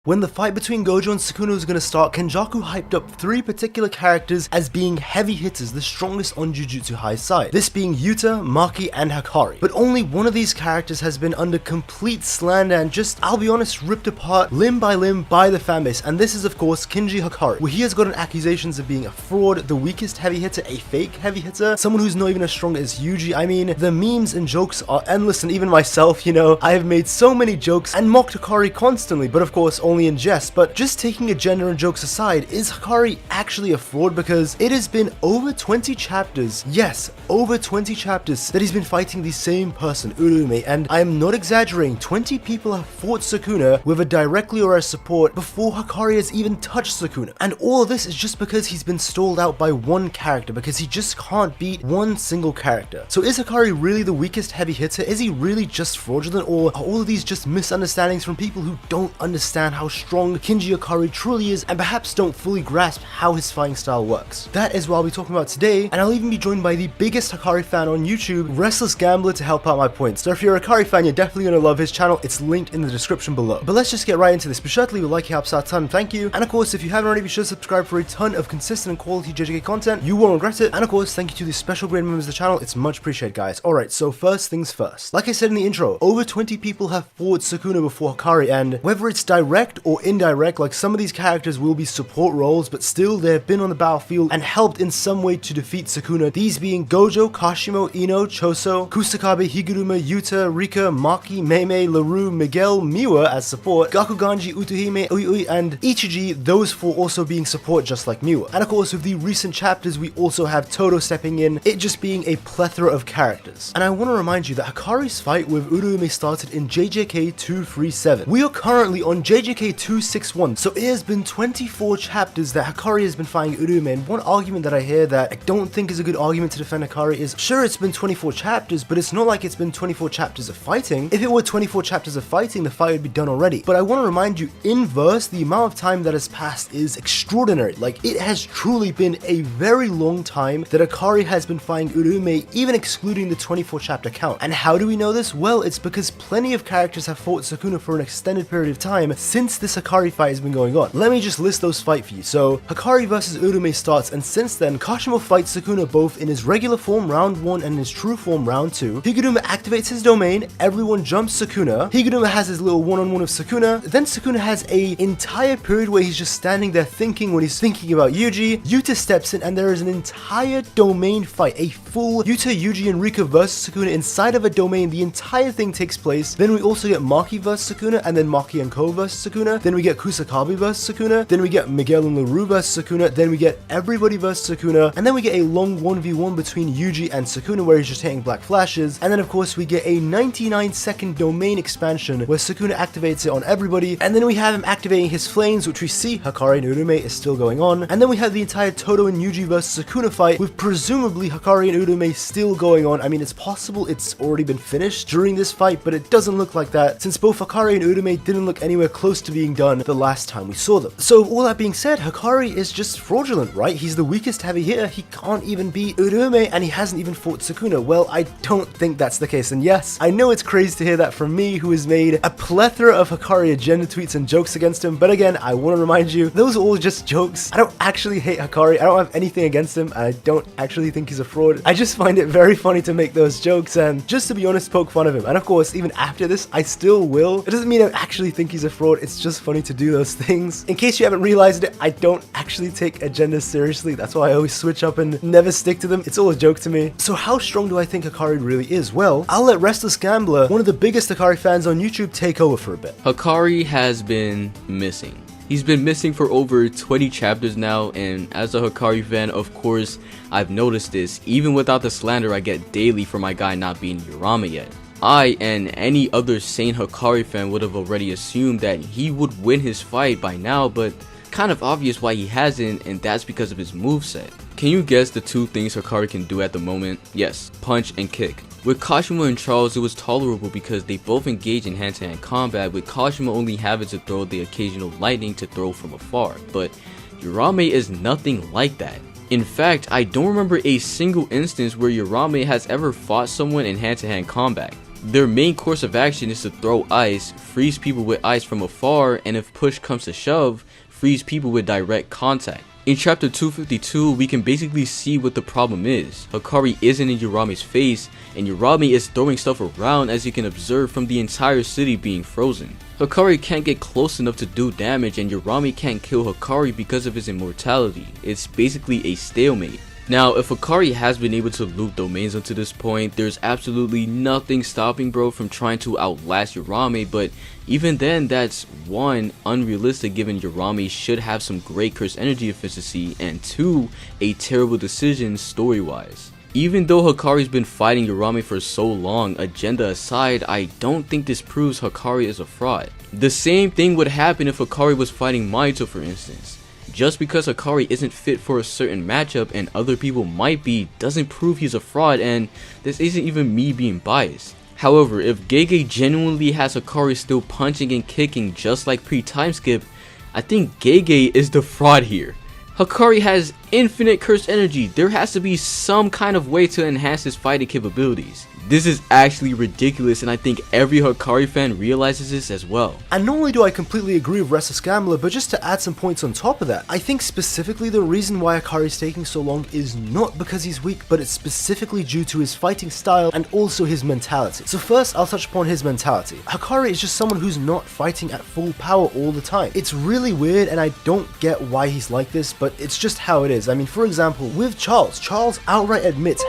When the fight between Gojo and Sukuna was going to start, Kenjaku hyped up 3 particular characters as being heavy hitters, the strongest on Jujutsu High's side. This being Yuta, Maki, and Hakari. But only one of these characters has been under complete slander and just, I'll be honest, ripped apart limb by the fanbase. And this is of course Kinji Hakari, where he has gotten accusations of being a fraud, the weakest heavy hitter, a fake heavy hitter, someone who's not even as strong as Yuji. I mean, the memes and jokes are endless, and even myself, you know, I have made so many jokes and mocked Hakari constantly, but of course only in jest. But just taking agenda and jokes aside, is Hakari actually a fraud? Because it has been over 20 chapters, yes, over 20 chapters that he's been fighting the same person, Uraume, and I am not exaggerating, 20 people have fought Sukuna, whether directly or as support, before Hakari has even touched Sukuna. And all of this is just because he's been stalled out by one character, because he just can't beat one single character. So is Hakari really the weakest heavy hitter? Is he really just fraudulent, or are all of these just misunderstandings from people who don't understand how strong Kinji Hakari truly is and perhaps don't fully grasp how his fighting style works? That is what I'll be talking about today, and I'll even be joined by the biggest Hakari fan on YouTube, Restless Gambler, to help out my points. So if you're a Hakari fan, you're definitely going to love his channel. It's linked in the description below. But let's just get right into this. Be sure to leave a like, it helps out a ton, thank you. And of course, if you haven't already, be sure to subscribe for a ton of consistent and quality JJK content. You won't regret it. And of course, thank you to the special grade members of the channel. It's much appreciated, guys. Alright, so first things first. Like I said in the intro, over 20 people have fought Sukuna before Hakari, and whether it's direct or indirect, like some of these characters will be support roles, but still they have been on the battlefield and helped in some way to defeat Sukuna, these being Gojo, Kashimo, Ino, Choso, Kusakabe, Higuruma, Yuta, Rika, Maki, Meimei, Laru, Miguel, Miwa as support, Gakuganji, Utuhime, Ui, and Ichiji, those 4 also being support just like Miwa. And of course, with the recent chapters, we also have Todo stepping in, it just being a plethora of characters. And I want to remind you that Hakari's fight with Uraume started in JJK 237. We are currently on JJK 261, so it has been 24 chapters that Hakari has been fighting Uraume, and one argument that I hear that I don't think is a good argument to defend Hakari is, sure, it's been 24 chapters, but it's not like it's been 24 chapters of fighting. If it were 24 chapters of fighting, the fight would be done already. But I want to remind you, in verse, the amount of time that has passed is extraordinary. Like, it has truly been a very long time that Hakari has been fighting Uraume, even excluding the 24 chapter count. And how do we know this? Well, it's because plenty of characters have fought Sukuna for an extended period of time since this Hakari fight has been going on. Let me just list those fights for you. So Hakari versus Uraume starts, and since then Kashimo fights Sukuna both in his regular form round 1 and his true form round 2. Higuruma activates his domain, everyone jumps Sukuna. Higuruma has his little one-on-one of Sukuna, then Sukuna has a entire period where he's just standing there thinking when he's thinking about Yuji. Yuta steps in and there is an entire domain fight, a full Yuta, Yuji, and Rika versus Sukuna inside of a domain. The entire thing takes place. Then we also get Maki versus Sukuna, and then Maki and Ko versus Sukuna. Then we get Kusakabe versus Sukuna. Then we get Miguel and Laru versus Sukuna. Then we get everybody versus Sukuna. And then we get a long 1v1 between Yuji and Sukuna where he's just hitting black flashes. And then of course we get a 99-second domain expansion where Sukuna activates it on everybody. And then we have him activating his flames, which we see Hakari and Uraume is still going on. And then we have the entire Todo and Yuji versus Sukuna fight with presumably Hakari and Uraume still going on. I mean, it's possible it's already been finished during this fight, but it doesn't look like that since both Hakari and Uraume didn't look anywhere close to being done the last time we saw them. So all that being said, Hakari is just fraudulent, right? He's the weakest heavy hitter, he can't even beat Uraume, and he hasn't even fought Sukuna. Well, I don't think that's the case, and yes, I know it's crazy to hear that from me, who has made a plethora of Hakari agenda tweets and jokes against him, but again, I want to remind you, those are all just jokes. I don't actually hate Hakari, I don't have anything against him, and I don't actually think he's a fraud. I just find it very funny to make those jokes and, just to be honest, poke fun of him. And of course, even after this, I still will. It doesn't mean I actually think he's a fraud, it's just funny to do those things. In case you haven't realized it, I don't actually take agendas seriously. That's why I always switch up and never stick to them. It's all a joke to me. So how strong do I think Hakari really is? Well, I'll let Restless Gambler, one of the biggest Hakari fans on YouTube, take over for a bit. Hakari has been missing. He's been missing for over 20 chapters now, and as a Hakari fan, of course, I've noticed this, even without the slander I get daily for my guy not being Uraume yet. I and any other sane Hakari fan would have already assumed that he would win his fight by now, but kind of obvious why he hasn't, and that's because of his moveset. Can you guess the 2 things Hakari can do at the moment? Yes, punch and kick. With Kashimo and Charles, it was tolerable because they both engage in hand-to-hand combat, with Kashimo only having to throw the occasional lightning to throw from afar, but Uraume is nothing like that. In fact, I don't remember a single instance where Uraume has ever fought someone in hand-to-hand combat. Their main course of action is to throw ice, freeze people with ice from afar, and if push comes to shove, freeze people with direct contact. In chapter 252, we can basically see what the problem is. Hakari isn't in Uraume's face, and Uraume is throwing stuff around, as you can observe from the entire city being frozen. Hakari can't get close enough to do damage, and Uraume can't kill Hakari because of his immortality. It's basically a stalemate. Now, if Hakari has been able to loot domains until this point, there's absolutely nothing stopping bro from trying to outlast Uraume, but even then, that's 1, unrealistic given Uraume should have some great curse energy efficiency, and 2, a terrible decision story-wise. Even though Hakari's been fighting Uraume for so long, agenda aside, I don't think this proves Hakari is a fraud. The same thing would happen if Hakari was fighting Mahito, for instance. Just because Hakari isn't fit for a certain matchup and other people might be, doesn't prove he's a fraud, and this isn't even me being biased. However, if GEGE genuinely has Hakari still punching and kicking just like pre-time skip, I think GEGE is the fraud here. Hakari has infinite cursed energy. There has to be some kind of way to enhance his fighting capabilities. This is actually ridiculous, and I think every Hakari fan realizes this as well. And not only do I completely agree with Restless Gambler, but just to add some points on top of that, I think specifically the reason why Hakari is taking so long is not because he's weak, but it's specifically due to his fighting style and also his mentality. So first, I'll touch upon his mentality. Hakari is just someone who's not fighting at full power all the time. It's really weird, and I don't get why he's like this, but it's just how it is. I mean, for example, with Charles outright admits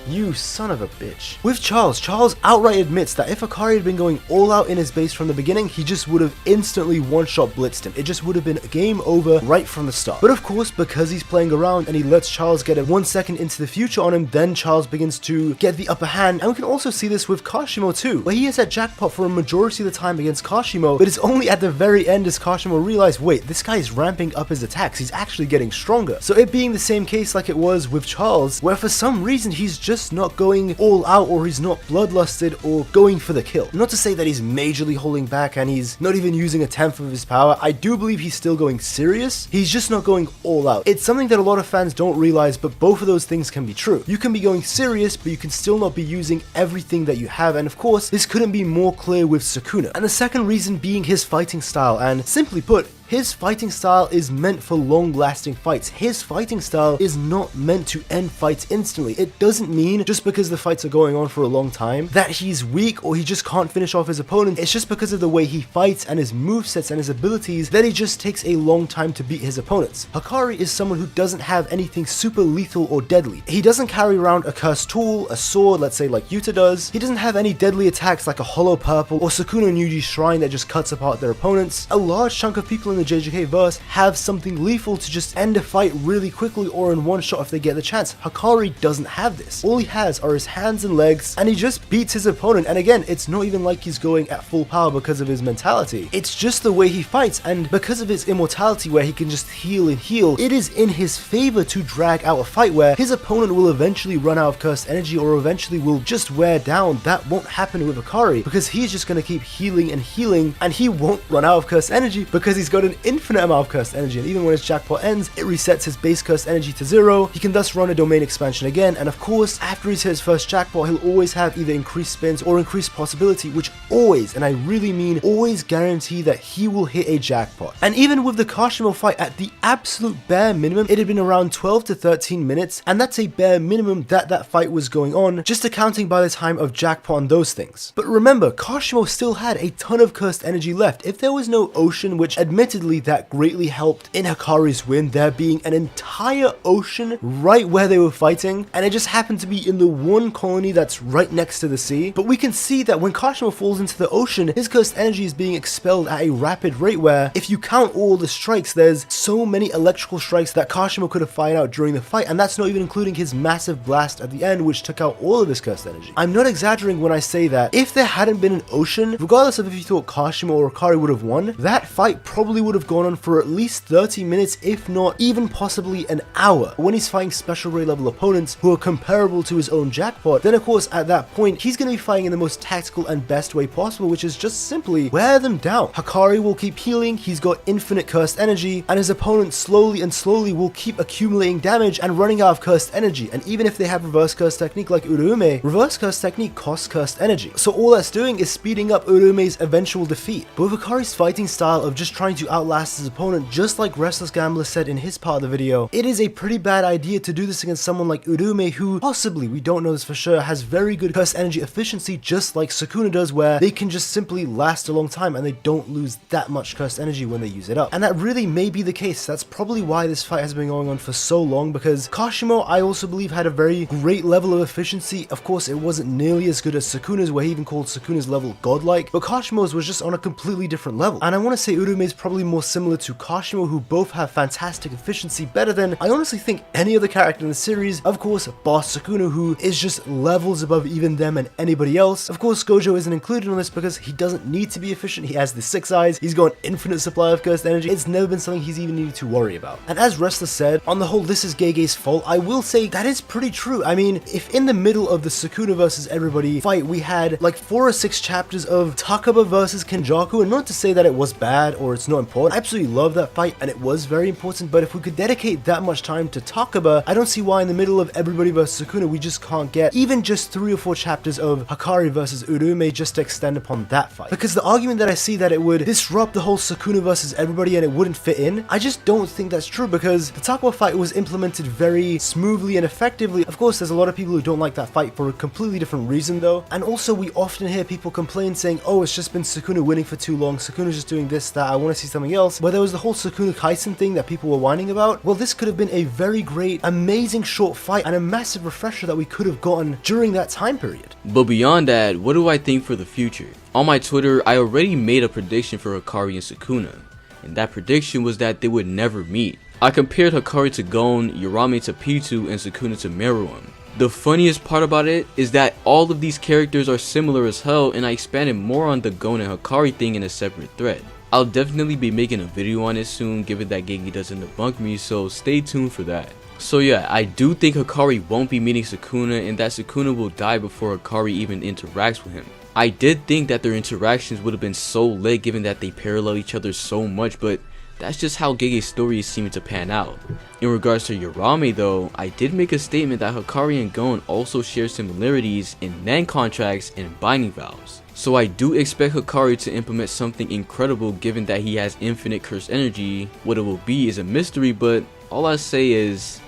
You son of a bitch. With Charles outright admits that if Hakari had been going all out in his base from the beginning, he just would have instantly one-shot blitzed him. It just would have been game over right from the start. But of course, because he's playing around and he lets Charles get a 1 second into the future on him, then Charles begins to get the upper hand. And we can also see this with Kashimo too, where he is at Jackpot for a majority of the time against Kashimo, but it's only at the very end does Kashimo realize, wait, this guy is ramping up his attacks, he's actually getting stronger. So it being the same case like it was with Charles, where for some reason he's just not going all out, or he's not bloodlusted or going for the kill. Not to say that he's majorly holding back and he's not even using a 10th of his power. I do believe he's still going serious. He's just not going all out. It's something that a lot of fans don't realize, but both of those things can be true. You can be going serious, but you can still not be using everything that you have, and of course, this couldn't be more clear with Sukuna. And the second reason being his fighting style, and simply put, his fighting style is meant for long-lasting fights. His fighting style is not meant to end fights instantly. It doesn't mean just because the fights are going on for a long time that he's weak or he just can't finish off his opponent. It's just because of the way he fights and his movesets and his abilities that he just takes a long time to beat his opponents. Hakari is someone who doesn't have anything super lethal or deadly. He doesn't carry around a cursed tool, a sword, let's say like Yuta does. He doesn't have any deadly attacks like a hollow purple or Sukuna and Yuji's shrine that just cuts apart their opponents. A large chunk of people in the JJK verse have something lethal to just end a fight really quickly or in one shot if they get the chance. Hakari doesn't have this. All he has are his hands and legs, and he just beats his opponent. And again, it's not even like he's going at full power because of his mentality. It's just the way he fights, and because of his immortality where he can just heal and heal, it is in his favor to drag out a fight where his opponent will eventually run out of cursed energy or eventually will just wear down. That won't happen with Hakari because he's just going to keep healing and healing, and he won't run out of cursed energy because he's got an infinite amount of cursed energy, and even when his Jackpot ends, it resets his base cursed energy to 0. He can thus run a domain expansion again, and of course, after he's hit his first Jackpot, he'll always have either increased spins or increased possibility, which always, and I really mean always, guarantee that he will hit a Jackpot. And even with the Kashimo fight, at the absolute bare minimum, it had been around 12 to 13 minutes, and that's a bare minimum that fight was going on, just accounting by the time of Jackpot and those things. But remember, Kashimo still had a ton of cursed energy left. If there was no ocean, which admittedly that greatly helped in Hakari's win, there being an entire ocean right where they were fighting, and it just happened to be in the one colony that's right next to the sea. But we can see that when Kashimo falls into the ocean, his cursed energy is being expelled at a rapid rate where, if you count all the strikes, there's so many electrical strikes that Kashimo could have fired out during the fight, and that's not even including his massive blast at the end, which took out all of his cursed energy. I'm not exaggerating when I say that if there hadn't been an ocean, regardless of if you thought Kashimo or Hakari would have won, that fight probably probably would have gone on for at least 30 minutes, if not even possibly an hour. When he's fighting special rare level opponents who are comparable to his own Jackpot, then of course at that point he's going to be fighting in the most tactical and best way possible, which is just simply wear them down. Hakari will keep healing, he's got infinite cursed energy, and his opponent slowly will keep accumulating damage and running out of cursed energy. And even if they have reverse curse technique like Uraume, reverse curse technique costs cursed energy. So all that's doing is speeding up Uraume's eventual defeat. But with Hakari's fighting style of just trying to outlast his opponent, just like Restless Gambler said in his part of the video, it is a pretty bad idea to do this against someone like Uraume, who possibly, we don't know this for sure, has very good cursed energy efficiency just like Sukuna does, where they can just simply last a long time and they don't lose that much cursed energy when they use it up. And that really may be the case. That's probably why this fight has been going on for so long, because Kashimo, I also believe, had a very great level of efficiency. Of course, it wasn't nearly as good as Sukuna's, where he even called Sukuna's level godlike, but Kashimo's was just on a completely different level. And I want to say Uraume is probably more similar to Kashimo, who both have fantastic efficiency, better than I honestly think any other character in the series. Of course, Boss Sukuna, who is just levels above even them and anybody else. Of course, Gojo isn't included on this because he doesn't need to be efficient. He has the 6 eyes, he's got an infinite supply of cursed energy. It's never been something he's even needed to worry about. And as Restless said, on the whole, this is GEGE's fault. I will say that is pretty true. I mean, if in the middle of the Sukuna versus everybody fight, we had like 4 or 6 chapters of Takaba versus Kenjaku, and not to say that it was bad or it's not important. I absolutely love that fight and it was very important, but if we could dedicate that much time to Takaba, I don't see why in the middle of everybody versus Sukuna we just can't get even just 3 or 4 chapters of Hakari versus Uraume just to extend upon that fight. Because the argument that I see that it would disrupt the whole Sukuna versus everybody and it wouldn't fit in, I just don't think that's true, because the Takaba fight was implemented very smoothly and effectively. Of course, there's a lot of people who don't like that fight for a completely different reason though, and also we often hear people complain saying, oh, it's just been Sukuna winning for too long, Sukuna's just doing this, that, I want to see something else, where there was the whole Sukuna Kaisen thing that people were whining about. Well, this could have been a very great, amazing short fight and a massive refresher that we could have gotten during that time period. But beyond that, what do I think for the future? On my Twitter, I already made a prediction for Hakari and Sukuna, and that prediction was that they would never meet. I compared Hakari to Gon, Uraume to Pitou, and Sukuna to Meruem. The funniest part about it is that all of these characters are similar as hell, and I expanded more on the Gon and Hakari thing in a separate thread. I'll definitely be making a video on it soon, given that GEGE doesn't debunk me, so stay tuned for that. So yeah, I do think Hakari won't be meeting Sukuna, and that Sukuna will die before Hakari even interacts with him. I did think that their interactions would have been so lit given that they parallel each other so much, but that's just how GEGE's story is seeming to pan out. In regards to Uraume though, I did make a statement that Hakari and Gon also share similarities in Nen contracts and binding vows. So I do expect Hakari to implement something incredible given that he has infinite cursed energy. What it will be is a mystery, but all I say is,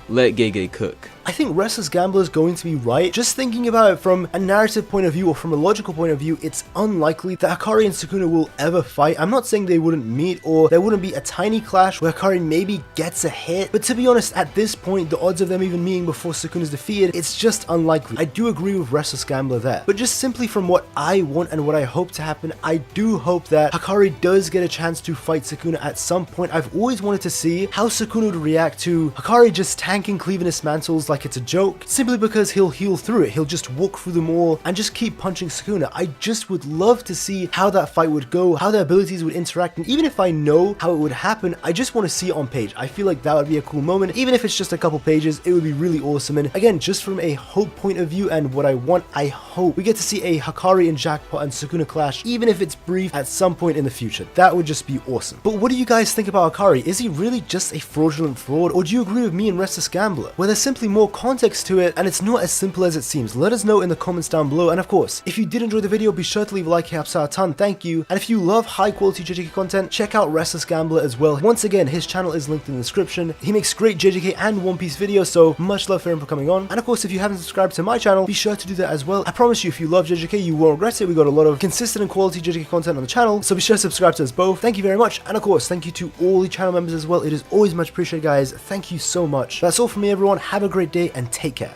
let GEGE cook. I think Restless Gambler is going to be right. Just thinking about it from a narrative point of view or from a logical point of view, it's unlikely that Hakari and Sukuna will ever fight. I'm not saying they wouldn't meet or there wouldn't be a tiny clash where Hakari maybe gets a hit, but to be honest, at this point, the odds of them even meeting before Sukuna's defeated, it's just unlikely. I do agree with Restless Gambler there, but just simply from what I want and what I hope to happen, I do hope that Hakari does get a chance to fight Sukuna at some point. I've always wanted to see how Sukuna would react to Hakari just tanking Cleaviness Mantles like it's a joke, simply because he'll heal through it. He'll just walk through them all and just keep punching Sukuna. I just would love to see how that fight would go, how their abilities would interact, and even if I know how it would happen, I just want to see it on page. I feel like that would be a cool moment. Even if it's just a couple pages, it would be really awesome. And again, just from a hope point of view and what I want, I hope we get to see a Hakari and Jackpot and Sukuna clash, even if it's brief, at some point in the future. That would just be awesome. But what do you guys think about Hakari? Is he really just a fraudulent fraud, or do you agree with me and Restless Gambler, where there's simply more context to it and it's not as simple as it seems? Let us know in the comments down below. And of course, if you did enjoy the video, be sure to leave a like. It helps out a ton. Thank you. And if you love high quality JJK content, check out Restless Gambler as well. Once again, his channel is linked in the description. He makes great JJK and One Piece videos, so much love for him for coming on. And of course, if you haven't subscribed to my channel, be sure to do that as well. I promise you, if you love JJK, you won't regret it. We got a lot of consistent and quality JJK content on the channel, so be sure to subscribe to us both. Thank you very much. And of course, thank you to all the channel members as well. It is always much appreciated, guys. Thank you so much. That's all from me, everyone. Have a great day and take care.